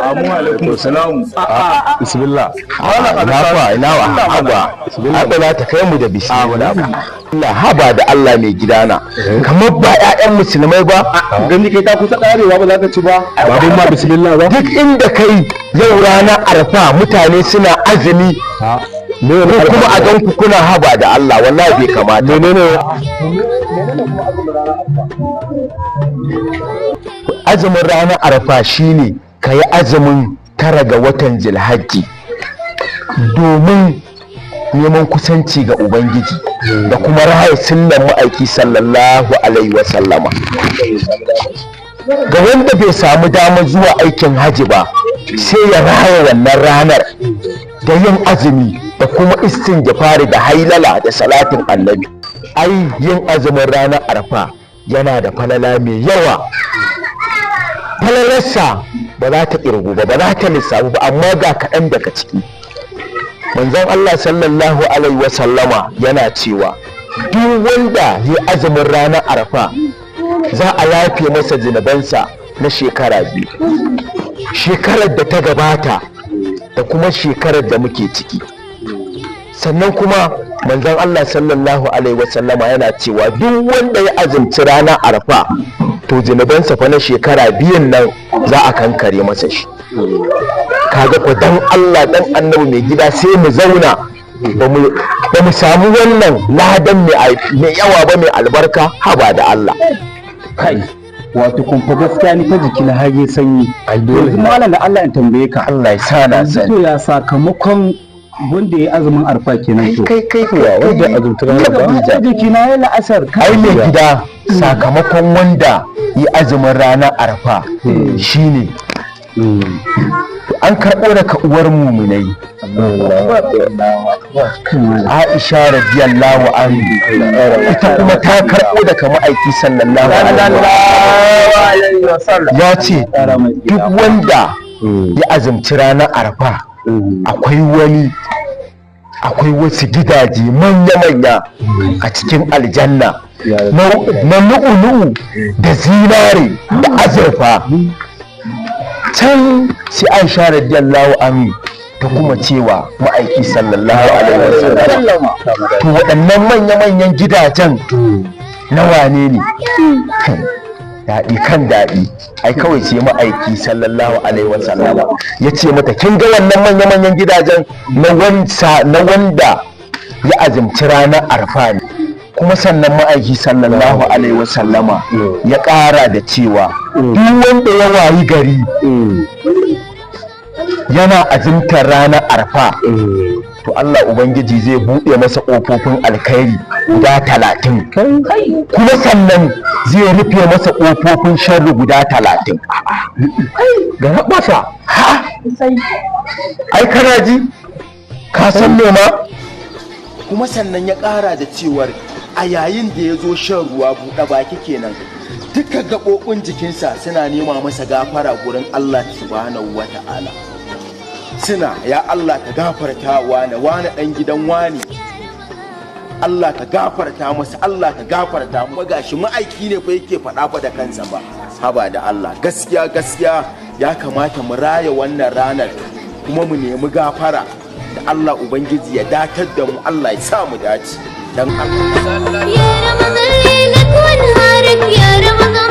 Assalamu alaikum. Salamu. Bismillah. Ina haba. Haba za ta kai mu da bismillah. Allah haba da Allah mai gidana. Kamar ba ƴaƴan musulmai ba. Gani kai ta kusa karewa ba za ka ci ba. Babun ma bismillah ba. Duk inda kai yau ranar arfa mutane suna azumi. Ko kuma a gan ku kuna haba da Allah wallahi bai kamata. Azumin ranar arfa shine ka yi azumin 9 ga watan Zulhajji domin neman kusanci ga Ubangiji da kuma raya sunnan ma'aiki sallallahu alaihi wasallama. Ga wanda bai samu damar zuwa aikin haji ba sai ya raya wannan ranar da yin azumi da kuma istinghfari da hailala da salatin annabi. Ai yin azumin ranar arfa yana da falala mai yawa. Falalarsa ba za ta ƙirgu ba za ta lissafu ba, amma ga kaɗan daga ciki. Manzon Allah sallallahu alaihi wasallama yana cewa duk wanda ya azumin ranar arfa za a yafe masa zunubansa na shekara 2, shekarar da ta gabata da kuma shekarar da muke ciki. Sannan kuma manzon Allah sallallahu alaihi wasallama yana cewa duk wanda ya azumci ranar arfa to zunubansa fa na shekara 2 nan za a kankare masa shi. Kaga ko dan Allah dan annabi mai gida sai mu zauna ba mu samu wannan ladan mai yawa ba mai albarka haba da Allah. Kai wato kun fa gaskiya ni fa jiki na hage sanyi. Yanzu malam da Allah ya tambaye ka. Allah ya sana sani. To ya sakamakon wanda ya azumin arfa kenan to. Kai kuwa wanda ya azumta ranar ba. Jiki na ya la'asar. Ai mai gida sakamakon wanda ya azumin ranar arfa shine an karɓo daga uwar muminai Aisha radiyallahu anha, ita kuma ta karɓo daga ma'aiki sallallahu alaihi wasallam ya ce duk wanda ya azumci ranar arfa akwai wasu gidaje manya-manya a cikin aljanna na lu'ulu'u da zinare da azurfa. Can sai Aisha radiyallahu anha ta kuma cewa ma'aiki sallallahu alaihi wasallam to waɗannan manya-manyan gidajen na wane ne? Daɗi kan daɗi, ai kawai ce ma'aiki sallallahu alaihi wasallam ya ce mata kin ga wannan manya-manyan gidajen na wanda ya azumci ranar arfa ne. Kuma sannan ma'aiki sallallahu alaihi wasallama ya ƙara da cewa duk wanda ya wayi gari yana azumtar ranar arfa to Allah Ubangiji zai buɗe masa ƙofofin alkhairi guda 30, kuma sannan zai rufe masa ƙofofin sharri guda 30. Ga rabasa ai kana ji ka san me ma. Kuma sannan ya ƙara da cewar a yayin da ya zo shan ruwa buɗe baki kenan duka gaɓoɓin jikinsa suna nema masa gafara gurin Allah subhanahu wata'ala. Suna ya Allah ka gafarta wane ɗan gidan wani, Allah ka gafarta masa, Allah ka gafarta mu. Gashi ma'aiki ne fa yake faɗa fa da kansa ba. Haba da Allah, gaskiya ya kamata mu raya wannan ranar kuma mu nemi gafara da Allah Ubangiji ya datar da mu, Allah ya sa mu dace. Dan Allah. Ya Ramadan lailak wa naharak, ya Ramadan